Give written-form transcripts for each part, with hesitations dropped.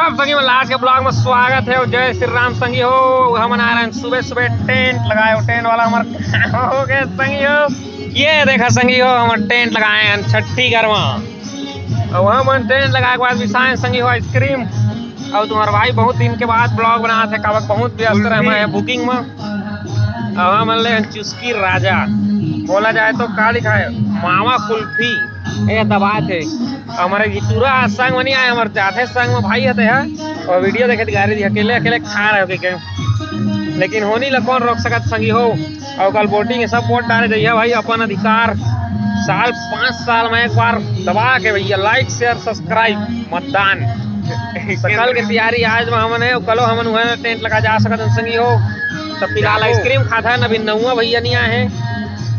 सब संगी में लास्ट के ब्लॉग में स्वागत है। जय श्री राम संगी हो। हम आ रहे हैं सुबह सुबह टेंट लगाए हो, टेंट वाला हमारा हो गए संगी हो। ये देखा संगी हो हम टेंट लगाए हैं छठी घर में। और वहाँ मन टेंट लगाए के बाद भी संगी हो आइसक्रीम। और तुम्हारा भाई बहुत दिन के बाद ब्लॉग बना थे, कब बहुत व्यस्त रहे हैं बुकिंग में। और हम ले चुस्की राजा बोला जाए तो का लिखा है मावा कुल्फी ये दबा थे। हमारे पूरा संग में नहीं आए, हमारे जाते संग में भाई हते है और वीडियो देखे गाड़ी दी अकेले अकेले खा रहे हो के। लेकिन होनी ला कौन रोक सकत संगी हो। और कल बोटिंग सब वोट डाले जाइए भाई, अपन अधिकार। साल 5 साल में एक बार दबा के भैया लाइक शेयर सब्सक्राइब मतदान। तो कल की तैयारी आज में हमन है, कलो हमन टेंट लगा जा सकत संगी हो। तो फिलहाल आइसक्रीम खाता है, अभी नौवा भैया नहीं आए हैं।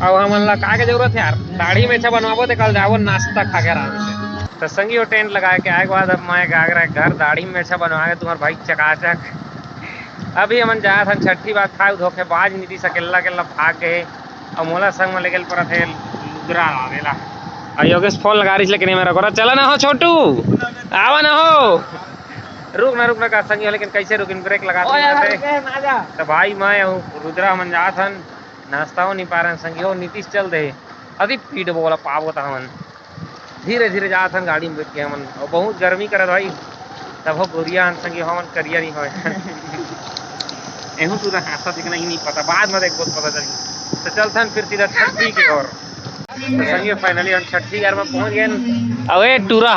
और हमन ला का के जरूरत है यार, दाढ़ी में अच्छा बनवाबो तो कल जाओ नाश्ता खा के आराम से। तो संगी हो टेंट लगा के आए के बाद अब मैं आगरा घर दाढ़ी में अच्छा बनवा के तुम्हारे भाई चकाचक। अभी हमन जाया था छठी बात खाए धोखेबाज नीतीश अकेला के भाग गए और मोला संग में लेके पर थे लुदरा आवेला। और योगेश फोन लगा रही लेकिन मेरा को चला ना हो छोटू आवा ना हो। रुक ना का संगी हो, लेकिन कैसे रुक ब्रेक लगा तो भाई मैं रुद्रा मन जा था नाश्ता हो नहीं पा रहे संगी हो। नीतीश चल दे अभी पीट बोला पावो था हमन धीरे धीरे जा था गाड़ी में बैठ के हमन। और बहुत गर्मी करत भाई तब हो गोरिया संगी हमन करिया नहीं हो एहू तू हासा दिखना ही नहीं पता, बाद में देख बहुत पता चली। तो चलते फिर सीधा छठी की ओर। तो संगी फाइनली हम छठी घर में पहुंच गए। अवे टूरा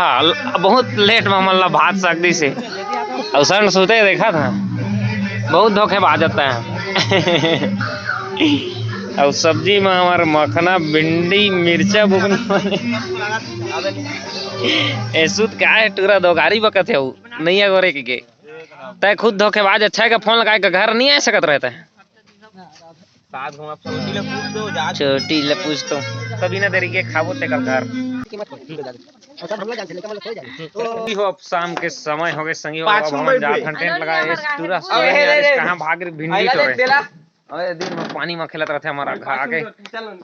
बहुत लेट में हमन ला भात सकदी से और सन सोते देखा था बहुत धोखेबाज जाता है। और सब्जी में हमारे मखना भिंडी मिर्चा बुकनी ऐसुत क्या है टूरा दोगारी बकत है नहीं है गोरे के तय खुद धोखेबाज। अच्छा है का फोन लगा के घर नहीं आ सकत रहता है। छोटी ले पूछ तो कभी ना देरी के खाबो ते कल घर हो। अब शाम के समय हो गए संगी हो, अब हम जा टेंट लगाए टूरा कहां भाग भिंडी तो अरे दिन में पानी में खेलत रहते हमारा घर आके।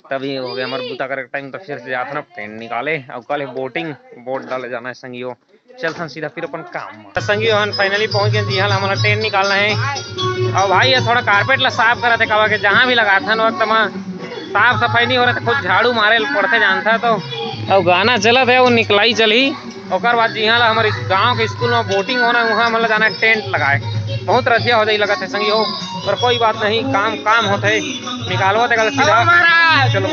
तभी हो गया हमारे बुता करे टाइम। तो फिर से जाता ना टेंट निकाले और कल बोटिंग बोट डाले जाना है संगी हो। चलता सीधा फिर अपन काम संगी हो। फाइनली पहुंच गए यहाँ हमारा टेंट निकालना है। और भाई ये थोड़ा कारपेट ला साफ करा थे कहा के जहाँ भी लगा था वक्त में साफ सफाई नहीं हो रहा था, खुद झाड़ू मारे पड़ते जानता तो। और गाना चला था वो निकलाई चली और बाद यहाँ हमारे गाँव के स्कूल में बोटिंग होना वहाँ मतलब जाना टेंट लगाए बहुत रसिया हो जाए लगा थे संगी हो। पर कोई बात नहीं, काम होते निकालो थे सीधा चलो।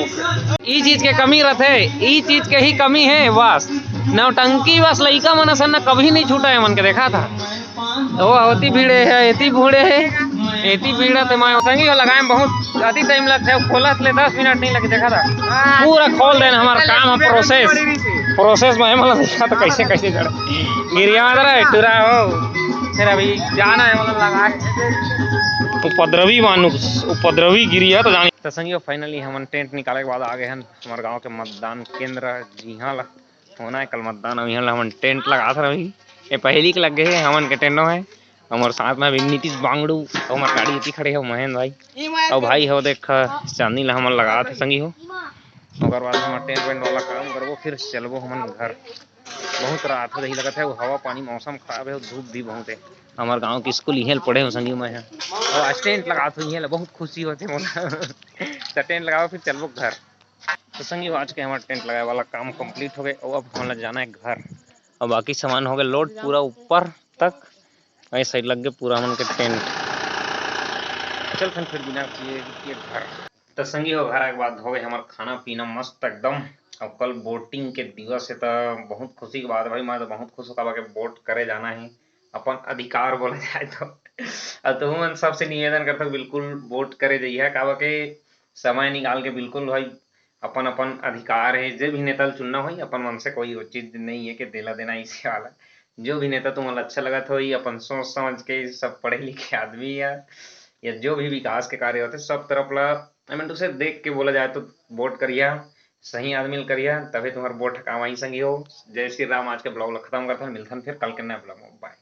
ई चीज के कमी रहते, ई चीज के ही कमी है बस। नौटंकी बस लइका मन सन कभी नहीं छूटा है मन के देखा था वो होती भीड़े है एती भूड़े है एती भीड़ा थे। मैं संगी हो लगाए बहुत अति टाइम लगता है, खोलत ले 10 मिनट नहीं लगे देखा था पूरा खोल देना हमारा काम है। प्रोसेस में मतलब देखा तो कैसे कैसे चढ़ गिरिया टूरा हो। फिर अभी जाना है मतलब लगा उपद्रवी मानुस उपद्रवी गिरिया तो जानी। तो संगी फाइनली हम टेंट निकाले के बाद आ गए हैं हमारे गांव के मतदान केंद्र जी हाँ होना है कल मतदान। अब यहाँ हम टेंट लगा था अभी ये पहली के लग गए हैं हमन के टेंटों है। हमारे साथ में अभी नीतीश बांगड़ू और हमारे गाड़ी इतनी खड़े हो महेंद्र भाई और भाई हो देख चांदी ला हमन लगा थे संगी हो। और बाद हमारा टेंट वेंट वाला काम करबो फिर चलबो हमन घर। बहुत रात हो रही लगता है हवा पानी मौसम खराब है, धूप भी बहुत है। हमारे गांव के स्कूल यहीं पढ़े हो संगी में है और आज टेंट लगा तो यहीं बहुत खुशी होती मोला। तो टेंट लगाओ फिर चलबो घर। तो संगी आज के हमारा टेंट लगाए वाला काम कंप्लीट हो गए और अब हमें जाना है घर। और बाकी सामान हो गए लोड पूरा ऊपर तक वही साइड लग गए पूरा हमन के टेंट। चल फिर बिना किए घर। तो संगी हो घर के बाद हो गए हमारा खाना पीना मस्त एकदम। और कल बोटिंग के दिवस है तो बहुत खुशी की बात है भाई। मैं तो बहुत खुश होता कि बोट करे जाना है अपन अधिकार बोला जाए तो। और तुम तो सबसे निवेदन करता हूँ बिल्कुल बोट करे जाइए कहा के समय निकाल के बिल्कुल भाई अपन अपन अधिकार है। जो भी नेता चुनना हो अपन मन से कोई चीज नहीं है कि देला देना इसी वाला। जो भी नेता तुम्हें अच्छा लगा तो ही अपन सोच समझ के सब पढ़े लिखे आदमी या जो भी विकास के कार्य होते सब तरफ ला उसे देख के बोला जाए तो वोट करिया सही आदमी करिया तभी तुम्हारा वोट काम आई संगी हो। जय श्री राम। आज के ब्लॉग खत्म करते हैं, मिलते हैं फिर कल के नए ब्लॉग में। बाय।